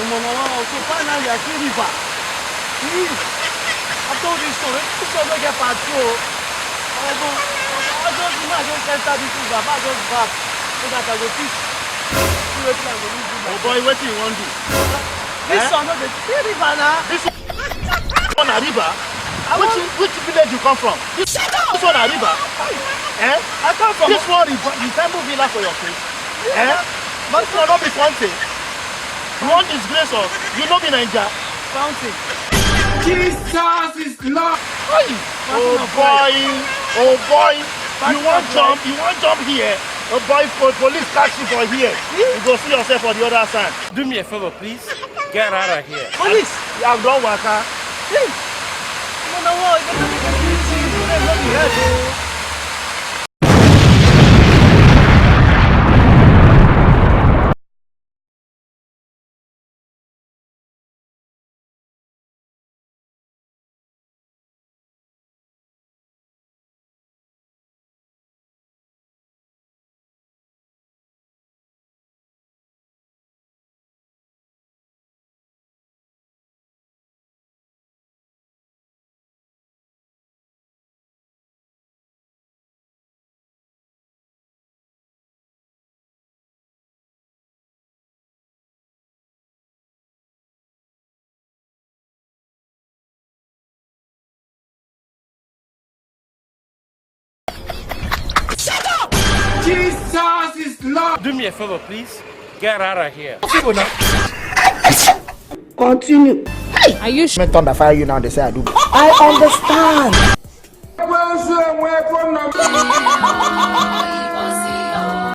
So finally I see river. Please. I told this story. This one don't get patrol. I just enter this river. I just back so that I go fish. Oh boy, what do you want to do? This one not the river now. This one a river? Which village you come from? This one a river? Eh? I come from this one resemble villa for your face. Eh? But this one not be fountain. You want disgrace us? You know be Naija. fountain. Jesus is Lord. Oh boy. You want jump here? Oh boy, police catch you for here. You go see yourself on the other side. Do me a favor, please. Get out of here. Police. I'm done waka. Please. No, it's not easy. Jesus is Lord. Do me a favor, please. Get out of here. Continue. Are you sure? Me thunder fire you now, they say I do. I understand.